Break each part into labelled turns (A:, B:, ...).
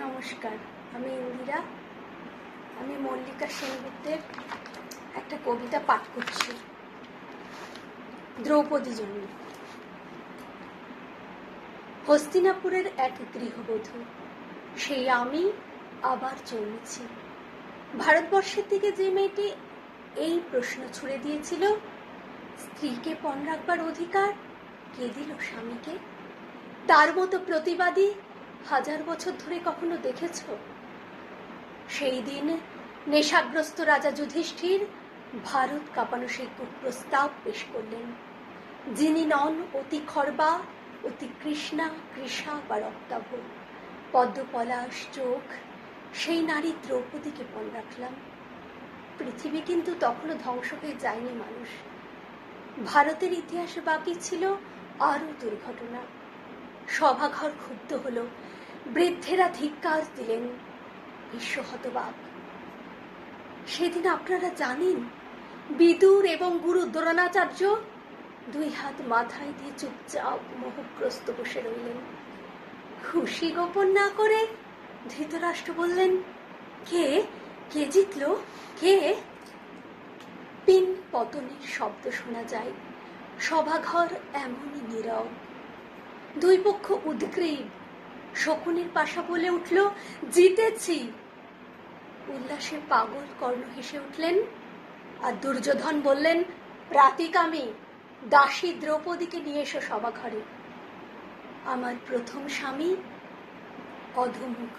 A: নমস্কার, আমি ইন্দিরা। আমি মল্লিকা সেনগুপ্তের একটা কবিতা পাঠ করছি, দ্রৌপদী জন্য। হস্তিনাপুরের এক গৃহবধূ, সেই আমি আবার জন্মেছি। ভারতবর্ষের দিকে যে মেয়েটি এই প্রশ্ন ছুড়ে দিয়েছিল, স্ত্রীকে পণ রাখবার অধিকার কে দিল স্বামীকে? তার মতো প্রতিবাদী 1000 বছর ধরে কখনো দেখেছ? সেই দিন নেশাগ্রস্ত রাজা যুধিষ্ঠির ভারত কাঁপানো সেই কুপ্রস্তাব পেশ করলেন, যিনি নন অতি খর্বা, অতি কৃষ্ণা, কৃষা বা রক্তাভ, পদ্মপলাশ চোখ, সেই নারী দ্রৌপদীকে পণ রাখলাম। পৃথিবী কিন্তু তখনও ধ্বংস হয়ে যায়নি মানুষ। ভারতের ইতিহাসে বাকি ছিল আরও দুর্ঘটনা। সভাঘর ক্ষুব্ধ হলো, বৃদ্ধেরা ধিক্কার দিলেন, বিশ্ব হতবাক। সেদিন আপনারা জানেন, বিদুর এবং গুরু দ্রোণাচার্য 2 হাত মাথায় দিয়ে চুপচাপ মোহগ্রস্ত বসে রইলেন। খুশি গোপন না করে ধৃতরাষ্ট্র বললেন, কে কে জিতল? কে? পিন পতনের শব্দ শোনা যায়, সভাঘর এমনই নীরব। 2 পক্ষ উদ্গ্রীব। শকুনের পাশা বলে উঠল, জিতেছি। উল্লাসে পাগল কর্ণ হেসে উঠলেন, আর দুর্যোধন বললেন, প্রাতিকামী দাসী দ্রৌপদীকে নিয়ে এসো সভাঘরে। আমার প্রথম স্বামী অধমুখ,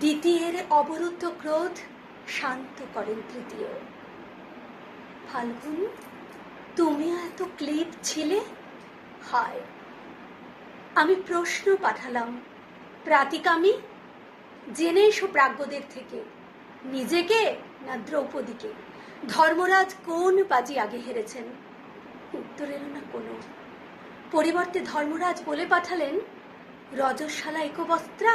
A: দ্বিতীয়ের অবরুদ্ধ ক্রোধ শান্ত করেন তৃতীয়। ফাল্গুন, তুমিও এত ক্লিপ ছিলে? হায়! আমি প্রশ্ন পাঠালাম, প্রাতিকামী জেনে এসো প্রাজ্ঞদের থেকে, নিজেকে না দ্রৌপদীকে ধর্মরাজ কোন বাজি আগে হেরেছেন? উত্তর এলো না কোনো। পরিবর্তে ধর্মরাজ বলে পাঠালেন, রজস্বালা একবস্ত্রা,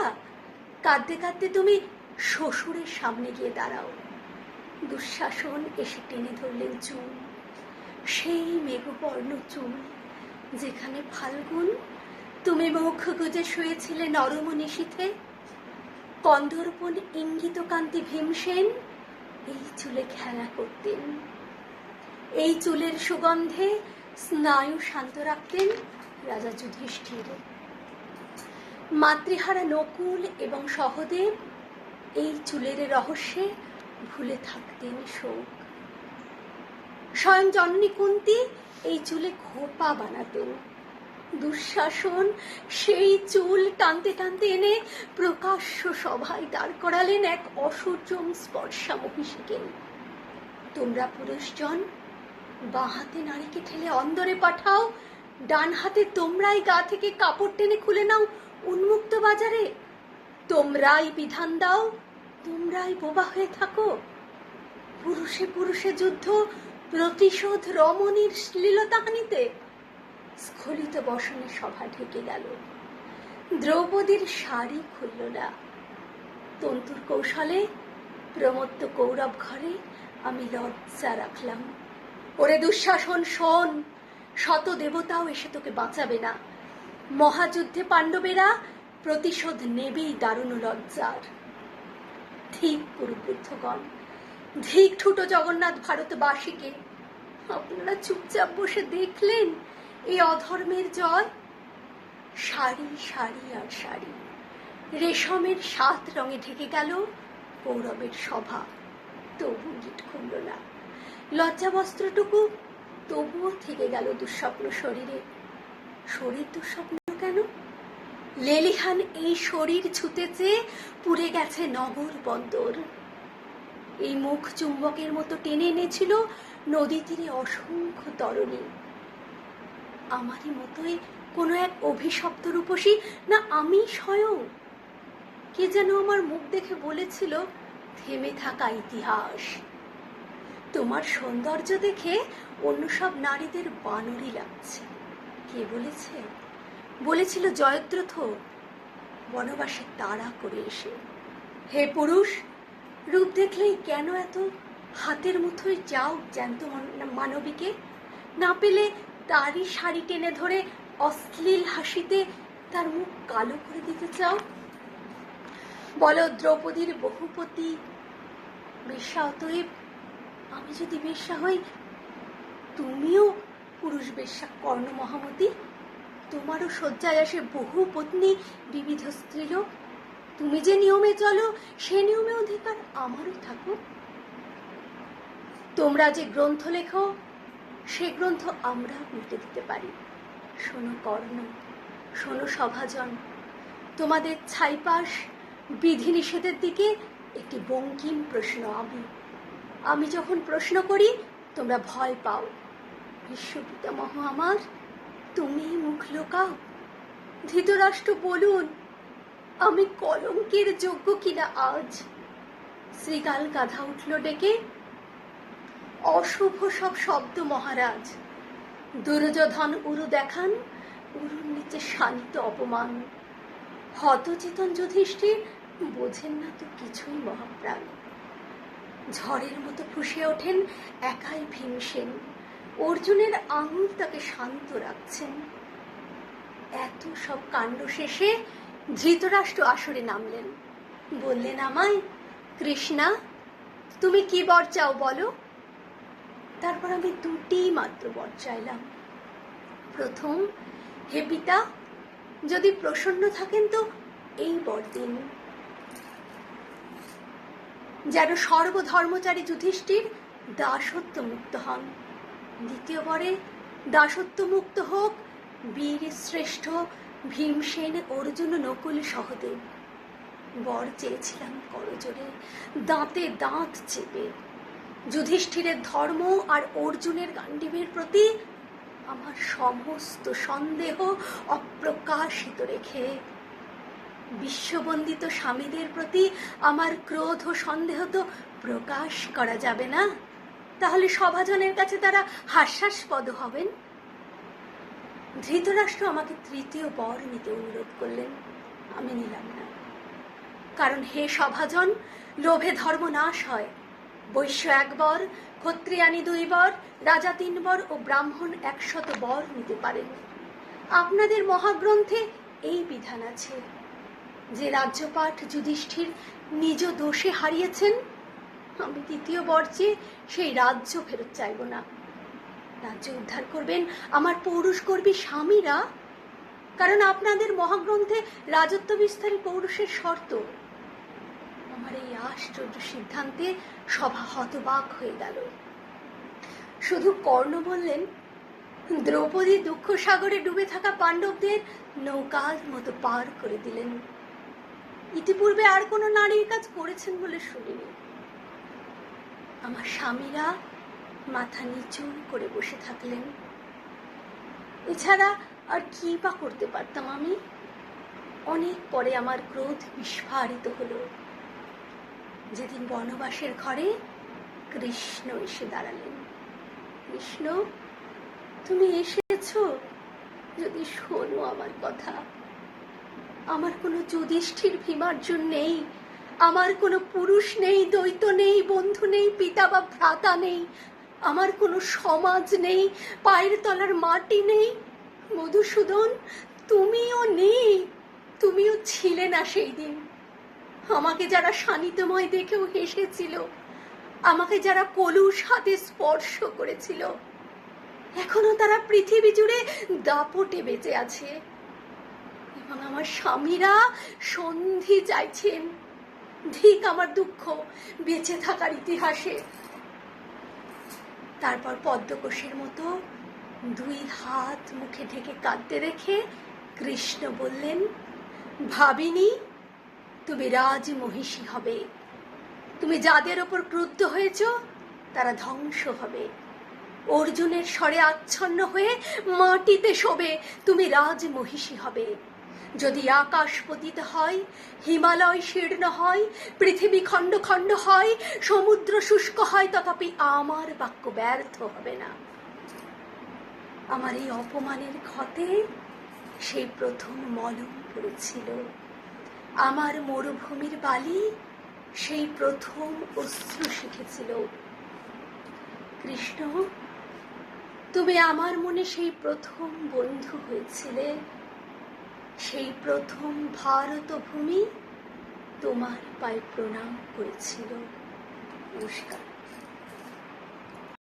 A: কাঁদতে কাঁদতে তুমি শ্বশুরের সামনে গিয়ে দাঁড়াও। দুঃশাসন এসে টেনে ধরলেন চুল, সেই মেঘবর্ণ চুল যেখানে ফাল্গুন তুমি মুখ গুজে শুয়েছিলে নরম নিশীথে। কন্দর্পণ ইঙ্গিত কান্তি ভীমসেন এই চুলে খেলা করতেন। এই চুলের সুগন্ধে স্নায়ু শান্ত রাখতেন রাজা যুধিষ্ঠির। মাতৃহারা নকুল এবং সহদেব এই চুলের রহস্যে ভুলে থাকতেন শোক। স্বয়ং জননী কুন্তী এই চুলে খোপা বানাতেন। দুঃশাসন সেই চুল টানতে টানতে এনে প্রকাশ্য সভায় দাঁড় করালেন এক অসূর্যম স্পর্শা মহিষীকে। তোমরা পুরুষজন বাঁ হাতে নারীকে ঠেলে অন্দরে পাঠাও, ডান হাতে তোমরাই গা থেকে কাপড় টেনে খুলে নাও উন্মুক্ত বাজারে। তোমরাই বিধান দাও, তোমরাই বোবা হয়ে থাকো। পুরুষে পুরুষে যুদ্ধ, প্রতিশোধ রমণীর শ্লীলতাহানিতে। স্খলিত বসনে সভা ঢেকে গেল। দ্রৌপদীর শাড়ি খুলল না। তন্তুর কৌশলে প্রমত্ত কৌরব ঘরে আমি লজ্জা রাখলাম। ওরে দুঃশাসন শোন, শত দেবতাও এসে তোকে বাঁচাবে না। মহাযুদ্ধে পাণ্ডবেরা প্রতিশোধ নেবেই দারুণ লজ্জার। ধিক কুরুবৃদ্ধগণ, ধিক ঠুটো জগন্নাথ ভারতবাসীকে। আপনারা চুপচাপ বসে দেখলেন এই অধর্মের জয়। শাড়ি শাড়ি আর শাড়ি, রেশমের 7 রঙে ঢেকে গেল কৌরবের সভা। তবু গিট খুলল না। লজ্জা বস্ত্রটুকু তবুও থেকে গেল দুঃস্বপ্ন শরীরে। শরীর দুঃস্বপ্ন কেন? লেলিহান এই শরীর ছুতে চেয়ে পুড়ে গেছে নগর বন্দর। এই মুখ চুম্বকের মতো টেনে এনেছিল নদী তীরে অসংখ্য তরণী। আমারই মতোই কোনো এক অভিশপ্ত রূপসী, না আমি স্বয়ং? কে যেন আমার মুখ দেখে বলেছিল, থেমে থাকা ইতিহাস। তোমার সৌন্দর্য দেখে অন্য সব নারীদের বানরই লাগছে। কে বলেছে? বলেছিল জয়দ্রথ বনবাসে তাড়া করে এসে। হে পুরুষ, রূপ দেখলেই কেন এত হাতের মুঠোয় যাও জ্যান্ত মানবীকে? না পেলে তারই শাড়ি টেনে ধরে অশ্লীল হাসিতে তার মুখ কালো করে দিতে চাও। বলো দ্রৌপদীর বহুপতি বেশ্যা, অতএব আমি যদি বেশ্যা হই, তুমিও পুরুষ বেশ্যা কর্ণ মহামতি। তোমারও শয্যায় আসে বহু পত্নী বিবিধ স্ত্রীলোক। তুমি যে নিয়মে চলো সে নিয়মে অধিকার আমারও থাকুক। তোমরা যে গ্রন্থ লেখো সে গ্রন্থ আমরা উল্টে দিতে পারি। শোনো কর্ণ, শোনো সভাজন, তোমাদের ছাইপাশ বিধিনিষেধের দিকে একটি বঙ্কিম প্রশ্ন। আমি যখন প্রশ্ন করি তোমরা ভয় পাও। বিশ্বপিতামহ আমার, তুমি মুখ লোকাও। ধৃতরাষ্ট্র বলুন, আমি কলঙ্কের যোগ্য কিনা আজ? শ্রীকাল গাধা উঠল ডেকে, অশুভ সব শব্দ মহারাজ। দুর্যোধন উরু দেখান, উরুর নিচে শান্ত অপমান। হতচেতন যুধিষ্ঠির বোঝেন না তো কিছুই মহাপ্রাণ। ঝড়ের মতো ফুঁসে ওঠেন একাই ভীমসেন, অর্জুনের আঙুল তাকে শান্ত রাখছেন। এত সব কাণ্ড শেষে ধৃতরাষ্ট্র আসরে নামলেন, বললেন আমায়, কৃষ্ণা তুমি কি বর চাও বলো। তারপর আমি দুটি মাত্র বর চাইলাম। প্রথম, হে পিতা, যদি প্রসন্ন থাকেন তো এই বর দিন, যেন সর্বধর্মচারী যুধিষ্ঠির দাসত্ব মুক্ত হন। দ্বিতীয় বরে দাসত্ব মুক্ত হোক বীর শ্রেষ্ঠ ভীমসেন, অর্জুন, নকুল, সহদেব। বর চেয়েছিলাম করজোড়ে, দাঁতে দাঁত চেপে। যুধিষ্ঠিরের ধর্ম আর অর্জুনের গান্ডীবের প্রতি আমার সমস্ত সন্দেহ অপ্রকাশিত রেখে, বিশ্ববন্দিত স্বামীদের প্রতি আমার ক্রোধ ও সন্দেহ তো প্রকাশ করা যাবে না, তাহলে সভাজনের কাছে তারা হাস্যাস্পদ হবেন। ধৃতরাষ্ট্র আমাকে তৃতীয় বর নিতে অনুরোধ করলেন। আমি নিলাম না, কারণ হে সভাজন, লোভে ধর্ম নাশ হয়। বৈশ্য 1 বর, ক্ষত্রিয়ানি 2 বর, রাজা 3 বর ও ব্রাহ্মণ 100 বর নিতে পারেন। আপনাদের মহাগ্রন্থে এই বিধান আছে যে রাজ্যপাঠ যুধিষ্ঠির নিজ দোষে হারিয়েছেন। আমি দ্বিতীয় বর চেয়ে সেই রাজ্য ফেরত চাইব না। রাজ্য উদ্ধার করবেন আমার পৌরুষগর্বী স্বামীরা, কারণ আপনাদের মহাগ্রন্থে রাজত্ব বিস্তারী পৌরুষের শর্ত। আমার এই আশ্চর্য সিদ্ধান্তে সভা হতবাক হয়ে গেল। শুধু কর্ণ বললেন, দ্রৌপদী দুঃখ সাগরে ডুবে থাকা পাণ্ডবদের নৌকার মতো পার করে দিলেন। ইতিপূর্বে আর কোনো নারীর কাজ করেছেন বলে শুনিনি। আমার স্বামীরা মাথা নিচু করে বসে থাকলেন। এছাড়া আর কি বা করতে পারতাম আমি? অনেক পরে আমার ক্রোধ বিস্ফারিত হলো, যেদিন বনবাসের ঘরে কৃষ্ণ এসে দাঁড়ালেন। কৃষ্ণ, তুমি এসেছো? যদি শোনো আমার কথা, আমার কোনো যুধিষ্ঠির ভীমার্জুন নেই, আমার কোনো পুরুষ নেই, দ্বৈত নেই, বন্ধু নেই, পিতা বা ভ্রাতা নেই, আমার কোনো সমাজ নেই, পায়ের তলার মাটি নেই। মধুসূদন, তুমিও নেই, তুমিও ছিলে না সেই দিন। আমাকে যারা শানিতময় দেখেও হেসেছিল, আমাকে যারা কলুষ হাতে স্পর্শ করেছিল, এখনো তারা পৃথিবী জুড়ে দাপটে বেঁচে আছে। এবং আমার স্বামীরা সন্ধি চাইছেন। ঠিক আমার দুঃখ বেঁচে থাকার ইতিহাসে। তারপর পদ্মকোষের মতো 2 হাত মুখে ঢেকে কাঁদতে দেখে কৃষ্ণ বললেন, ভাবিনি তুমি রাজমহিষী হবে। তুমি যাদের ওপর ক্রুদ্ধ হয়েছ তারা ধ্বংস হবে। অর্জুনের স্বরে আচ্ছন্ন হয়ে মাটিতে শোবে, তুমি রাজমহিষী হবে। যদি আকাশ পতিত হয়, হিমালয় শীর্ণ হয়, পৃথিবী খণ্ড খণ্ড হয়, সমুদ্র শুষ্ক হয়, তথাপি আমার বাক্য ব্যর্থ হবে না। আমার এই অপমানের ক্ষতে সেই প্রথম মলম পড়েছিল। আমার মরুভূমির বালি সেই প্রথম অশ্রু শিখেছিল। কৃষ্ণ, তুমি আমার মনে সেই প্রথম বন্ধু হয়েছিলে। সেই প্রথম ভারত ভূমি তোমার পায়ে প্রণাম করেছিল। নমস্কার।